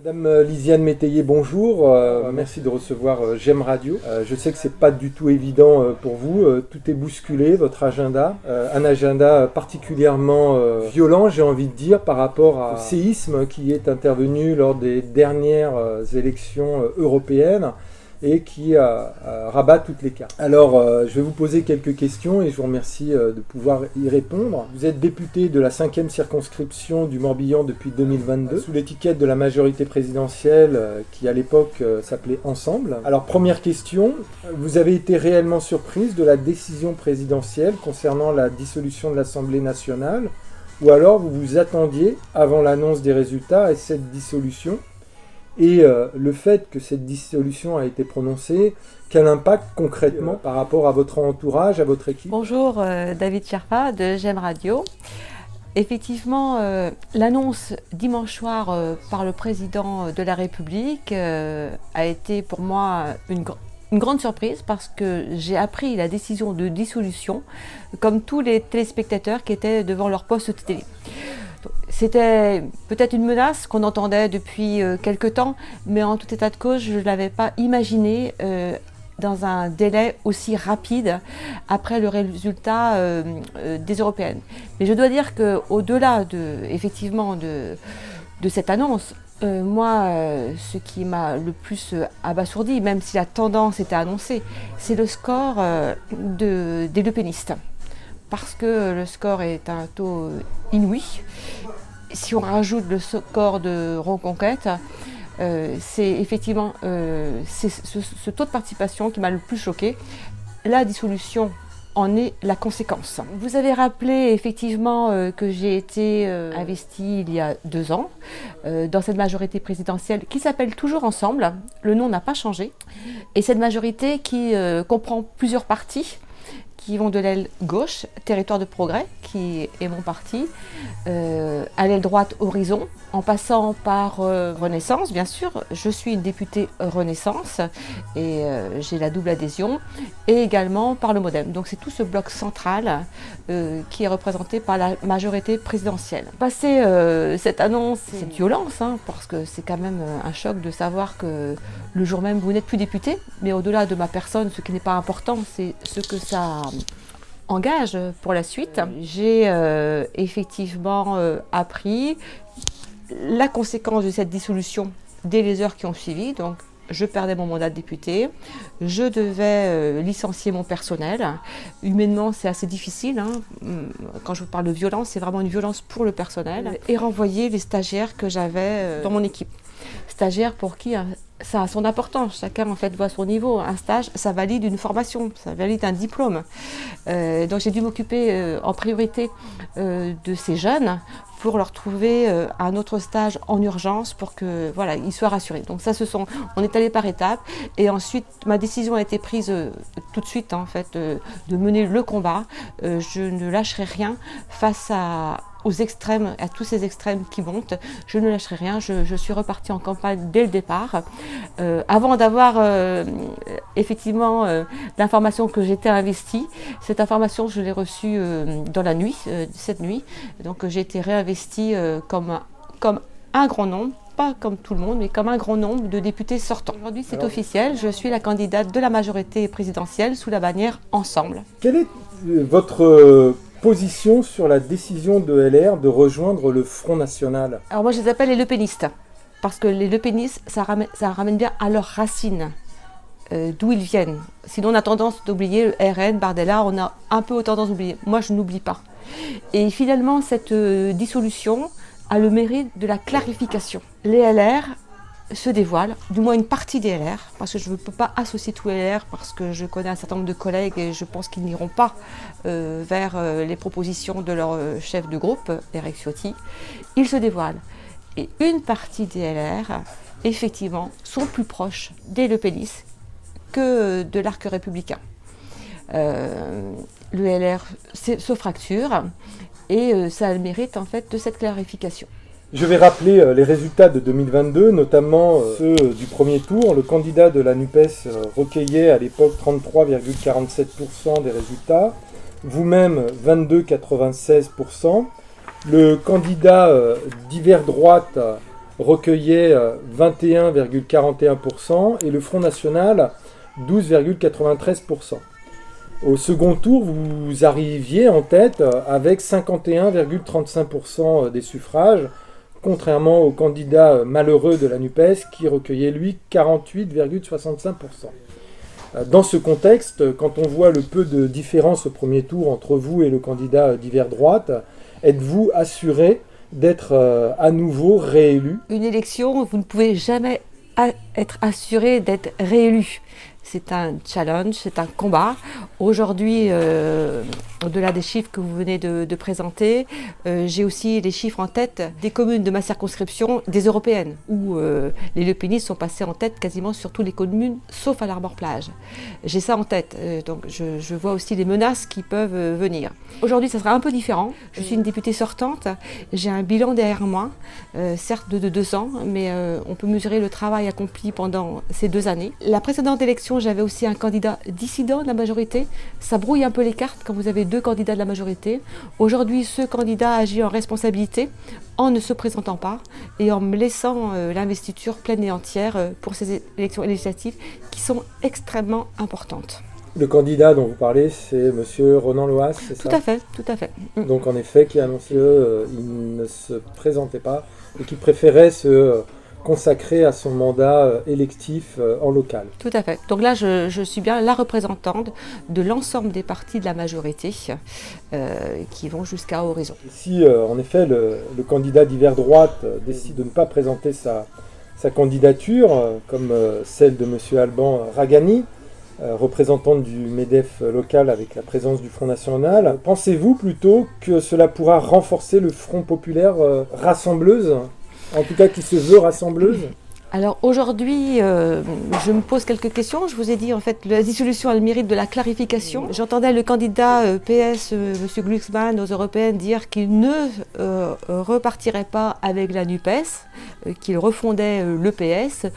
Madame Lisiane Métayer, bonjour. Merci de recevoir J'aime Radio. Je sais que c'est pas du tout évident pour vous. Tout est bousculé, votre agenda. Un agenda particulièrement violent, j'ai envie de dire, par rapport au séisme qui est intervenu lors des dernières élections européennes et qui rabat toutes les cartes. Alors, je vais vous poser quelques questions et je vous remercie de pouvoir y répondre. Vous êtes député de la 5e circonscription du Morbihan depuis 2022, sous l'étiquette de la majorité présidentielle qui à l'époque s'appelait Ensemble. Alors, première question, vous avez été réellement surprise de la décision présidentielle concernant la dissolution de l'Assemblée nationale, ou alors vous vous attendiez, avant l'annonce des résultats, à cette dissolution? Et le fait que cette dissolution a été prononcée, quel impact concrètement par rapport à votre entourage, à votre équipe? Bonjour, David Sherpa de J'aime Radio. Effectivement, l'annonce dimanche soir par le président de la République a été pour moi une grande surprise parce que j'ai appris la décision de dissolution comme tous les téléspectateurs qui étaient devant leur poste de télé. C'était peut-être une menace qu'on entendait depuis quelque temps, mais en tout état de cause, je ne l'avais pas imaginé dans un délai aussi rapide après le résultat des européennes. Mais je dois dire qu'au-delà effectivement de cette annonce, moi, ce qui m'a le plus abasourdi, même si la tendance était annoncée, c'est le score des lepénistes. Parce que le score est un taux inouï. Si on rajoute le score de Reconquête, c'est effectivement ce taux de participation qui m'a le plus choqué. La dissolution en est la conséquence. Vous avez rappelé effectivement que j'ai été investie il y a 2 ans dans cette majorité présidentielle qui s'appelle toujours Ensemble. Le nom n'a pas changé. Et cette majorité qui comprend plusieurs partis qui vont de l'aile gauche, Territoire de Progrès, qui est mon parti, à l'aile droite, Horizon, en passant par Renaissance, bien sûr. Je suis une députée Renaissance et j'ai la double adhésion, et également par le MoDem. Donc c'est tout ce bloc central qui est représenté par la majorité présidentielle. Passer cette annonce, cette violence, parce que c'est quand même un choc de savoir que le jour même vous n'êtes plus député, mais au-delà de ma personne, ce qui n'est pas important, c'est ce que ça engage pour la suite. J'ai effectivement appris la conséquence de cette dissolution dès les heures qui ont suivi. Donc, je perdais mon mandat de député, je devais licencier mon personnel. Humainement, c'est assez difficile. Quand je vous parle de violence, c'est vraiment une violence pour le personnel. Et renvoyer les stagiaires que j'avais dans mon équipe. Stagiaires pour qui ça a son importance. Chacun en fait voit son niveau. Un stage, ça valide une formation, ça valide un diplôme. Donc j'ai dû m'occuper en priorité de ces jeunes pour leur trouver un autre stage en urgence pour que voilà, ils soient rassurés. Donc ça, on est allé par étapes et ensuite ma décision a été prise tout de suite en fait de mener le combat. Je ne lâcherai rien face aux extrêmes, à tous ces extrêmes qui montent. Je ne lâcherai rien, je suis repartie en campagne dès le départ. Avant d'avoir effectivement l'information que j'étais investie, cette information je l'ai reçue dans la nuit, cette nuit. Donc j'ai été réinvestie comme un grand nombre, pas comme tout le monde, mais comme un grand nombre de députés sortants. Aujourd'hui c'est officiel, je suis la candidate de la majorité présidentielle sous la bannière Ensemble. Quelle est votre position sur la décision de LR de rejoindre le Front National? Alors moi je les appelle les lepénistes, parce que les lepénistes ça ramène bien à leurs racines, d'où ils viennent. Sinon on a tendance d'oublier le RN, Bardella, on a un peu tendance d'oublier. Moi je n'oublie pas. Et finalement cette dissolution a le mérite de la clarification. Les LR se dévoilent, du moins une partie des LR, parce que je ne peux pas associer tous les LR, parce que je connais un certain nombre de collègues et je pense qu'ils n'iront pas vers les propositions de leur chef de groupe, Éric Ciotti. Ils se dévoilent. Et une partie des LR, effectivement, sont plus proches des lepénistes que de l'arc républicain. Le LR se fracture et ça a le mérite en fait de cette clarification. Je vais rappeler les résultats de 2022, notamment ceux du premier tour. Le candidat de la NUPES recueillait à l'époque 33,47% des résultats, vous-même 22,96%. Le candidat d'hiver droite recueillait 21,41% et le Front National 12,93%. Au second tour, vous arriviez en tête avec 51,35% des suffrages, contrairement au candidat malheureux de la NUPES qui recueillait lui 48,65%. Dans ce contexte, quand on voit le peu de différence au premier tour entre vous et le candidat d'hiver droite, êtes-vous assuré d'être à nouveau réélu? Une élection, vous ne pouvez jamais être assuré d'être réélu. C'est un challenge, c'est un combat. Aujourd'hui, au-delà des chiffres que vous venez de présenter, j'ai aussi les chiffres en tête des communes de ma circonscription, des européennes, où les Le Penistes sont passés en tête quasiment sur toutes les communes, sauf à l'Arbor-Plage. J'ai ça en tête, donc je vois aussi les menaces qui peuvent venir. Aujourd'hui, ça sera un peu différent. Je suis une députée sortante, j'ai un bilan derrière moi, certes de 2 ans, mais on peut mesurer le travail accompli pendant ces 2 années. La précédente élection, j'avais aussi un candidat dissident de la majorité. Ça brouille un peu les cartes quand vous avez 2 candidats de la majorité. Aujourd'hui, ce candidat agit en responsabilité en ne se présentant pas et en me laissant l'investiture pleine et entière pour ces élections législatives qui sont extrêmement importantes. Le candidat dont vous parlez, c'est M. Ronan Loas, c'est ça? Tout à fait, tout à fait. Donc en effet, qui a annoncé qu'il ne se présentait pas et qu'il préférait se consacré à son mandat électif en local. Tout à fait. Donc là, je suis bien la représentante de l'ensemble des partis de la majorité qui vont jusqu'à Horizon. Si, en effet, le candidat d'hiver droite décide de ne pas présenter sa candidature, comme celle de M. Alban Ragani, représentante du MEDEF local avec la présence du Front National, pensez-vous plutôt que cela pourra renforcer le Front Populaire rassembleuse ? En tout cas, qui se veut rassembleuse? Alors aujourd'hui, je me pose quelques questions. Je vous ai dit, en fait, la dissolution a le mérite de la clarification. J'entendais le candidat PS, M. Glucksmann, aux européennes, dire qu'il ne repartirait pas avec la NUPES, qu'il refondait le PS.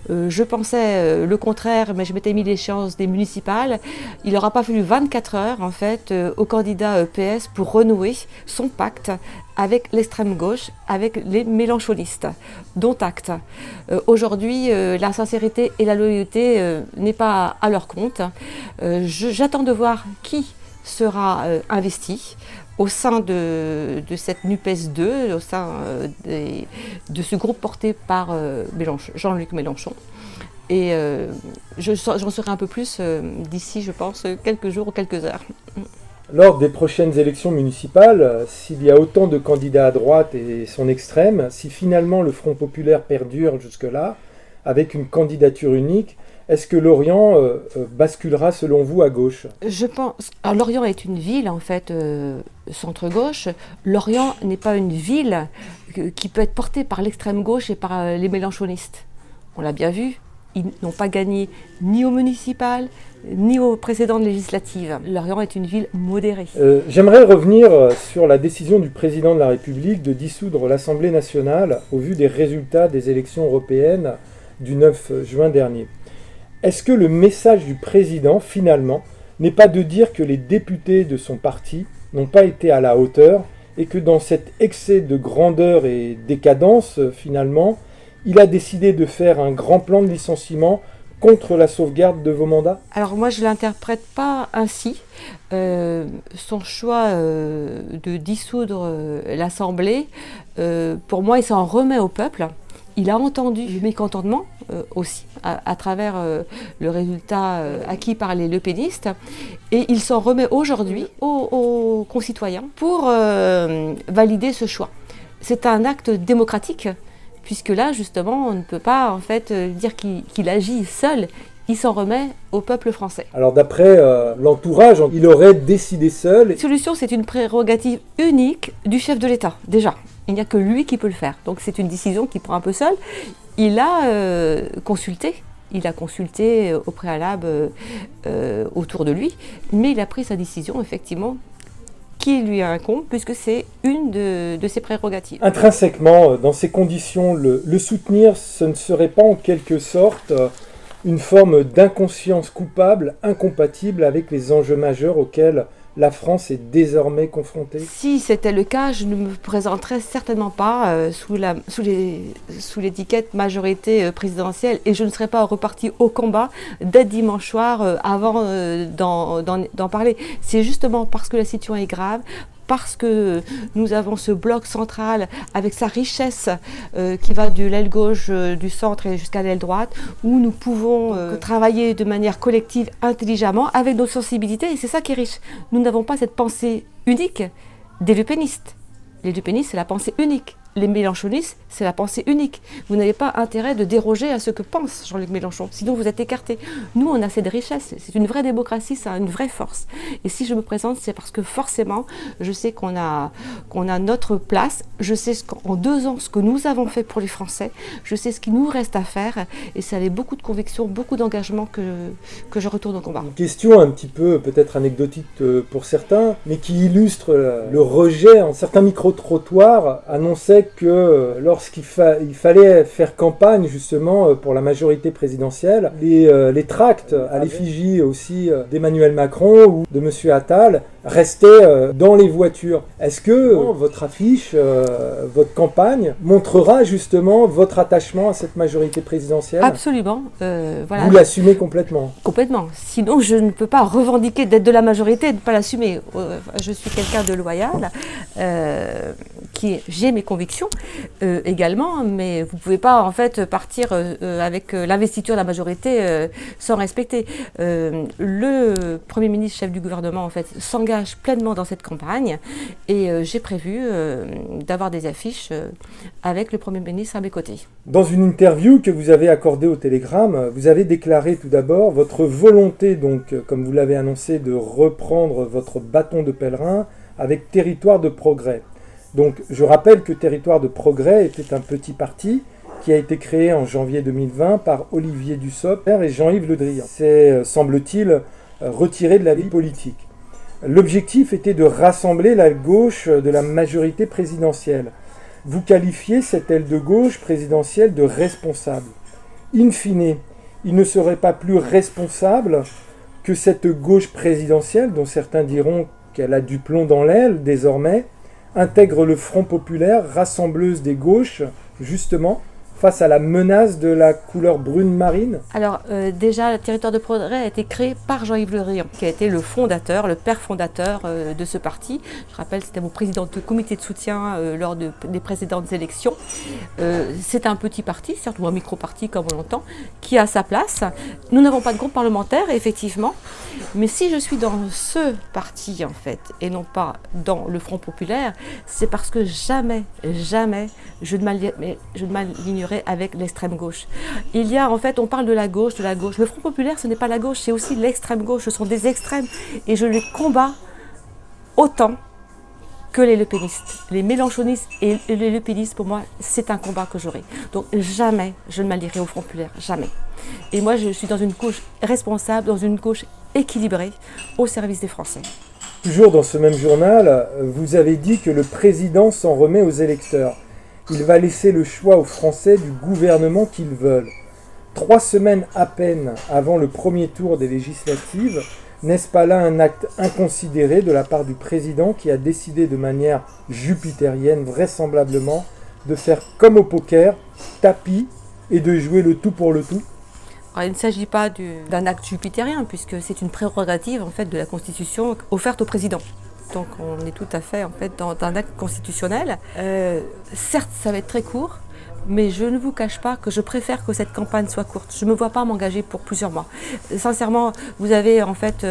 Je pensais le contraire, mais je m'étais mis l'échéance des municipales. Il n'aura pas fallu 24 heures, en fait, au candidat PS pour renouer son pacte avec l'extrême gauche, avec les mélenchonistes, dont acte. Aujourd'hui, la sincérité et la loyauté n'est pas à leur compte. J'attends de voir qui sera investi au sein de cette NUPES 2, au sein de ce groupe porté par Jean-Luc Mélenchon. Et j'en saurai un peu plus d'ici, je pense, quelques jours ou quelques heures. Lors des prochaines élections municipales, s'il y a autant de candidats à droite et son extrême, si finalement le Front Populaire perdure jusque-là, avec une candidature unique, est-ce que Lorient basculera selon vous à gauche? Je pense. Alors Lorient est une ville en fait centre-gauche. Lorient n'est pas une ville qui peut être portée par l'extrême gauche et par les mélenchonistes. On l'a bien vu. Ils n'ont pas gagné ni au municipal, ni aux précédentes législatives. Lorient est une ville modérée. J'aimerais revenir sur la décision du président de la République de dissoudre l'Assemblée nationale au vu des résultats des élections européennes du 9 juin dernier. Est-ce que le message du président, finalement, n'est pas de dire que les députés de son parti n'ont pas été à la hauteur et que dans cet excès de grandeur et décadence, finalement, il a décidé de faire un grand plan de licenciement contre la sauvegarde de vos mandats? Alors moi, je ne l'interprète pas ainsi. Son choix de dissoudre l'Assemblée, pour moi, il s'en remet au peuple. Il a entendu le mécontentement aussi à travers le résultat acquis par les lepénistes et il s'en remet aujourd'hui aux concitoyens pour valider ce choix. C'est un acte démocratique. Puisque là, justement, on ne peut pas en fait dire qu'il agit seul, il s'en remet au peuple français. Alors d'après l'entourage, il aurait décidé seul. La solution, c'est une prérogative unique du chef de l'État, déjà. Il n'y a que lui qui peut le faire. Donc c'est une décision qu'il prend un peu seul. Il a consulté au préalable autour de lui, mais il a pris sa décision, effectivement, qui lui incombe, puisque c'est une de ses prérogatives. Intrinsèquement, dans ces conditions, le soutenir, ce ne serait pas en quelque sorte une forme d'inconscience coupable, incompatible avec les enjeux majeurs auxquels la France est désormais confrontée? Si c'était le cas, je ne me présenterais certainement pas sous l'étiquette majorité présidentielle et je ne serais pas repartie au combat dès dimanche soir avant d'en parler. C'est justement parce que la situation est grave, parce que nous avons ce bloc central avec sa richesse qui va de l'aile gauche, du centre et jusqu'à l'aile droite, où nous pouvons travailler de manière collective, intelligemment, avec nos sensibilités, et c'est ça qui est riche. Nous n'avons pas cette pensée unique des lepénistes. Les lepénistes, c'est la pensée unique. Les mélenchonistes, c'est la pensée unique. Vous n'avez pas intérêt de déroger à ce que pense Jean-Luc Mélenchon, sinon vous êtes écarté. Nous, on a cette richesse, c'est une vraie démocratie, ça a une vraie force. Et si je me présente, c'est parce que forcément, je sais qu'on a notre place, je sais en 2 ans ce que nous avons fait pour les Français, je sais ce qu'il nous reste à faire, et c'est avec beaucoup de conviction, beaucoup d'engagement que je retourne au combat. Une question un petit peu peut-être anecdotique pour certains, mais qui illustre le rejet en certains micro-trottoirs annonçait que lorsqu'il fallait faire campagne justement pour la majorité présidentielle, les tracts à l'effigie aussi d'Emmanuel Macron ou de M. Attal restaient dans les voitures. Est-ce que votre affiche, votre campagne montrera justement votre attachement à cette majorité présidentielle? Absolument. Voilà. Vous l'assumez complètement? Complètement. Sinon, je ne peux pas revendiquer d'être de la majorité et de ne pas l'assumer. Je suis quelqu'un de loyal, j'ai mes convictions également, mais vous ne pouvez pas en fait partir avec l'investiture de la majorité sans respecter. Le Premier ministre, chef du gouvernement, en fait, s'engage pleinement dans cette campagne et j'ai prévu d'avoir des affiches avec le Premier ministre à mes côtés. Dans une interview que vous avez accordée au Télégramme, vous avez déclaré tout d'abord votre volonté, donc, comme vous l'avez annoncé, de reprendre votre bâton de pèlerin avec Territoire de Progrès. Donc, je rappelle que Territoire de Progrès était un petit parti qui a été créé en janvier 2020 par Olivier Dussopt et Jean-Yves Le Drian. C'est, semble-t-il, retiré de la vie politique. L'objectif était de rassembler la gauche de la majorité présidentielle. Vous qualifiez cette aile de gauche présidentielle de responsable. In fine, il ne serait pas plus responsable que cette gauche présidentielle, dont certains diront qu'elle a du plomb dans l'aile désormais, intègre le Front populaire, rassembleuse des gauches, justement, face à la menace de la couleur brune marine? Alors déjà, le Territoire de Progrès a été créé par Jean-Yves Le Drian, qui a été le fondateur, le père fondateur de ce parti. Je rappelle, c'était mon président de comité de soutien lors des précédentes élections. C'est un petit parti, certes, ou un micro-parti comme on l'entend, qui a sa place. Nous n'avons pas de groupe parlementaire, effectivement, mais si je suis dans ce parti, en fait, et non pas dans le Front populaire, c'est parce que jamais je ne m'alignerai avec l'extrême gauche. Il y a en fait, on parle de la gauche. Le Front populaire, ce n'est pas la gauche, c'est aussi l'extrême gauche. Ce sont des extrêmes et je les combats autant que les lepénistes. Les mélenchonistes et les lepénistes, pour moi, c'est un combat que j'aurai. Donc jamais je ne m'allierai au Front populaire, jamais. Et moi, je suis dans une gauche responsable, dans une gauche équilibrée, au service des Français. Toujours dans ce même journal, vous avez dit que le président s'en remet aux électeurs. Il va laisser le choix aux Français du gouvernement qu'ils veulent. 3 semaines à peine avant le premier tour des législatives, n'est-ce pas là un acte inconsidéré de la part du président qui a décidé de manière jupitérienne, vraisemblablement, de faire comme au poker, tapis, et de jouer le tout pour le tout? Alors, il ne s'agit pas d'un acte jupitérien, puisque c'est une prérogative en fait, de la Constitution offerte au président. Donc on est tout à fait en fait, dans un acte constitutionnel. Certes, ça va être très court, mais je ne vous cache pas que je préfère que cette campagne soit courte. Je ne me vois pas m'engager pour plusieurs mois. Sincèrement, vous avez en fait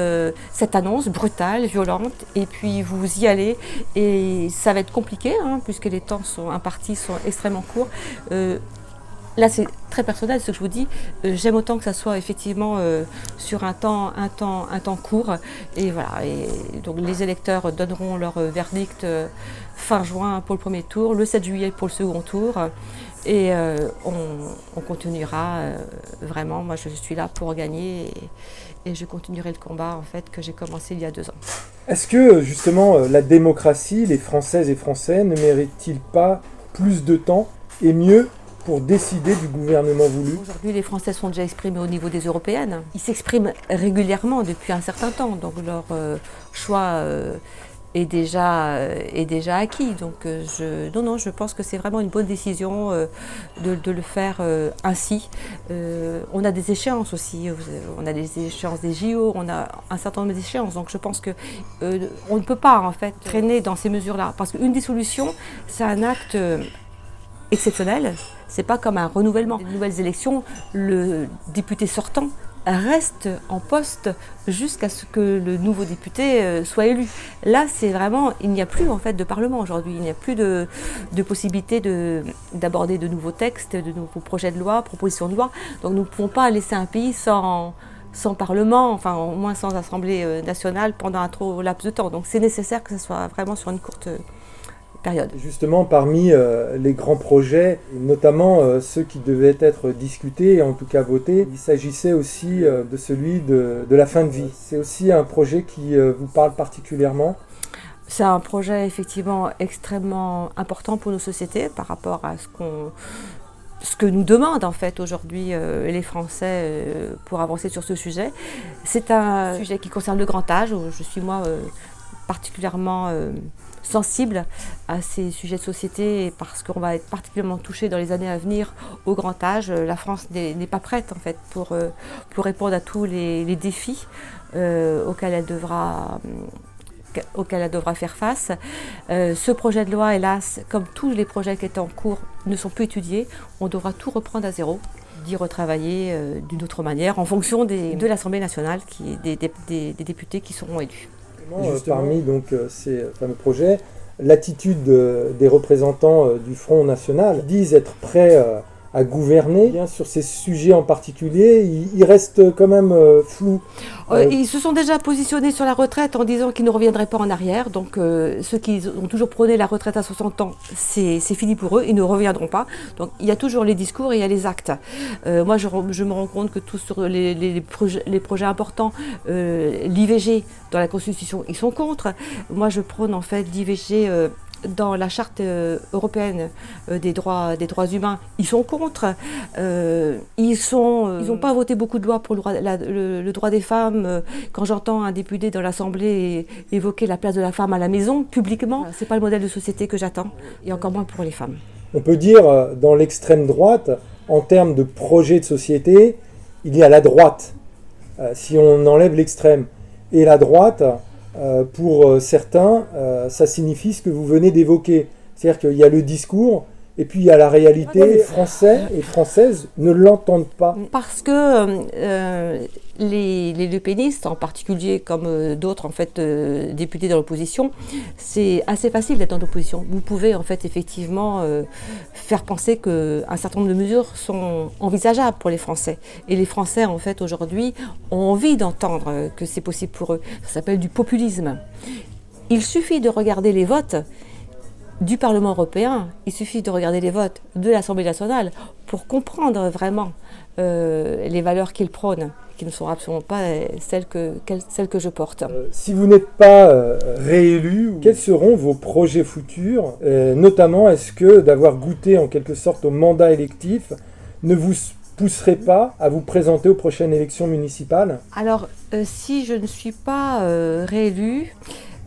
cette annonce brutale, violente, et puis vous y allez, et ça va être compliqué, hein, puisque les temps impartis sont extrêmement courts. Là, c'est très personnel ce que je vous dis. J'aime autant que ça soit effectivement sur un temps court. Et voilà. Et donc les électeurs donneront leur verdict fin juin pour le premier tour, le 7 juillet pour le second tour. Et on continuera vraiment. Moi, je suis là pour gagner et je continuerai le combat en fait que j'ai commencé il y a 2 ans. Est-ce que justement la démocratie, les Françaises et Français ne méritent-ils pas plus de temps et mieux pour décider du gouvernement voulu? Aujourd'hui, les Français sont déjà exprimés au niveau des européennes. Ils s'expriment régulièrement depuis un certain temps, donc leur choix est déjà acquis. Donc je pense que c'est vraiment une bonne décision de le faire ainsi. On a des échéances aussi, on a des échéances des JO, on a un certain nombre d'échéances. Donc je pense que on ne peut pas en fait traîner dans ces mesures-là, parce qu'une dissolution, c'est un acte exceptionnel. C'est pas comme un renouvellement. Les nouvelles élections, le député sortant reste en poste jusqu'à ce que le nouveau député soit élu. Là, c'est vraiment, il n'y a plus en fait de parlement aujourd'hui, il n'y a plus de possibilité d'aborder de nouveaux textes, de nouveaux projets de loi, propositions de loi. Donc nous ne pouvons pas laisser un pays sans parlement, enfin au moins sans assemblée nationale pendant un trop laps de temps. Donc c'est nécessaire que ce soit vraiment sur une courte période. Justement, parmi les grands projets, notamment ceux qui devaient être discutés et en tout cas votés, il s'agissait aussi de celui de la fin de vie. C'est aussi un projet qui vous parle particulièrement? C'est un projet effectivement extrêmement important pour nos sociétés par rapport à ce que nous demandent en fait aujourd'hui les Français pour avancer sur ce sujet. C'est un sujet qui concerne le grand âge, où je suis moi particulièrement sensible à ces sujets de société, parce qu'on va être particulièrement touché dans les années à venir au grand âge. La France n'est pas prête en fait pour répondre à tous les défis auxquels elle devra faire face. Ce projet de loi, hélas, comme tous les projets qui étaient en cours, ne sont plus étudiés. On devra tout reprendre à zéro, d'y retravailler d'une autre manière en fonction de l'Assemblée nationale, des députés qui seront élus. Parmi donc, ces fameux projets, l'attitude des représentants du Front National, qui disent être prêts à gouverner. Bien, sur ces sujets en particulier, ils restent quand même flous. Ils se sont déjà positionnés sur la retraite en disant qu'ils ne reviendraient pas en arrière. Donc ceux qui ont toujours prôné la retraite à 60 ans, c'est fini pour eux, ils ne reviendront pas. Donc il y a toujours les discours et il y a les actes. Moi je me rends compte que tous sur les projets importants, l'IVG dans la Constitution, ils sont contre. Moi je prône en fait l'IVG dans la charte européenne des droits humains, ils sont contre. Ils n'ont pas voté beaucoup de lois pour le droit des femmes. Quand j'entends un député dans l'Assemblée évoquer la place de la femme à la maison, publiquement, c'est pas le modèle de société que j'attends, et encore moins pour les femmes. On peut dire, dans l'extrême droite, en termes de projet de société, il y a la droite, si on enlève l'extrême. Et la droite, pour certains, ça signifie ce que vous venez d'évoquer. C'est-à-dire qu'il y a le discours et puis il y a la réalité. Les Français et Françaises ne l'entendent pas. Parce que les lepénistes, en particulier comme d'autres en fait, députés dans l'opposition, c'est assez facile d'être dans l'opposition. Vous pouvez en fait effectivement faire penser qu'un certain nombre de mesures sont envisageables pour les Français. Et les Français en fait aujourd'hui ont envie d'entendre que c'est possible pour eux. Ça s'appelle du populisme. Il suffit de regarder les votes du Parlement européen, il suffit de regarder les votes de l'Assemblée nationale pour comprendre vraiment les valeurs qu'ils prônent, qui ne sont absolument pas celles que je porte. Si vous n'êtes pas réélu, quels seront vos projets futurs? Notamment, est-ce que d'avoir goûté en quelque sorte au mandat électif ne vous pousserait pas à vous présenter aux prochaines élections municipales? Alors, si je ne suis pas réélue,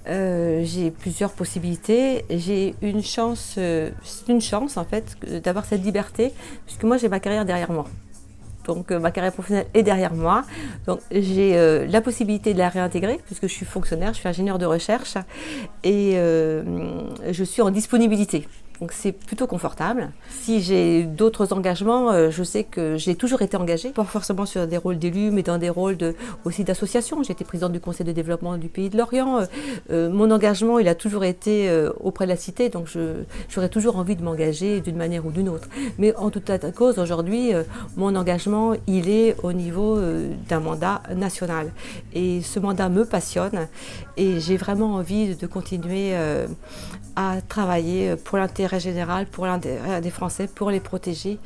j'ai plusieurs possibilités. J'ai une chance, c'est une chance en fait, d'avoir cette liberté, puisque moi j'ai ma carrière derrière moi. Donc ma carrière professionnelle est derrière moi. Donc j'ai la possibilité de la réintégrer, puisque je suis fonctionnaire, je suis ingénieur de recherche et je suis en disponibilité. Donc c'est plutôt confortable. Si j'ai d'autres engagements, je sais que j'ai toujours été engagée, pas forcément sur des rôles d'élus, mais dans des rôles aussi d'association. J'ai été présidente du Conseil de développement du Pays de Lorient. Mon engagement, il a toujours été auprès de la cité, donc j'aurais toujours envie de m'engager d'une manière ou d'une autre. Mais en toute cause, aujourd'hui, mon engagement, il est au niveau d'un mandat national. Et ce mandat me passionne et j'ai vraiment envie de continuer à travailler pour l'intérêt l'intérêt général, pour l'intérêt des Français, pour les protéger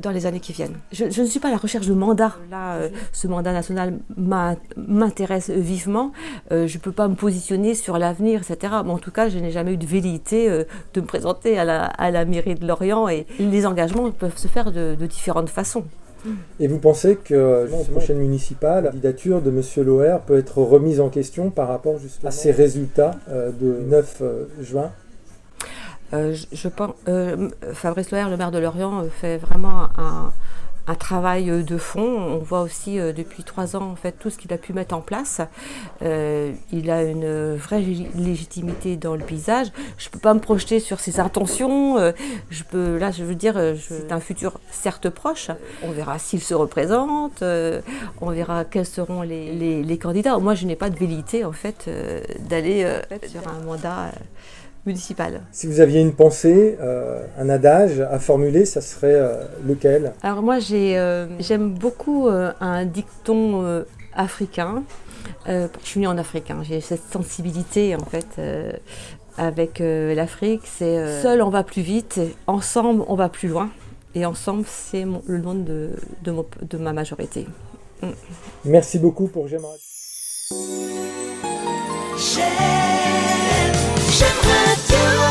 dans les années qui viennent. Je ne suis pas à la recherche de mandat. Là, ce mandat national m'intéresse vivement. Je ne peux pas me positionner sur l'avenir, etc. Mais en tout cas, je n'ai jamais eu de velléité de me présenter à la mairie de Lorient. Et les engagements peuvent se faire de différentes façons. Et vous pensez que la prochaine municipale, la candidature de M. Loher peut être remise en question par rapport justement à ces résultats de 9 juin? Je pense Fabrice Loher, le maire de Lorient, fait vraiment un travail de fond. On voit aussi depuis 3 ans en fait, tout ce qu'il a pu mettre en place. Il a une vraie légitimité dans le paysage. Je ne peux pas me projeter sur ses intentions. C'est un futur certes proche. On verra s'il se représente. On verra quels seront les candidats. Moi, je n'ai pas de velléité en fait, d'aller sur un mandat municipal. Si vous aviez une pensée, un adage à formuler, ça serait lequel? Alors moi j'aime beaucoup un dicton africain. Je suis née en Afrique, hein. J'ai cette sensibilité en fait avec l'Afrique. C'est seul on va plus vite, ensemble on va plus loin. Et ensemble c'est le nom de ma majorité. Merci beaucoup pour J'aime Radio. J'aime Radio.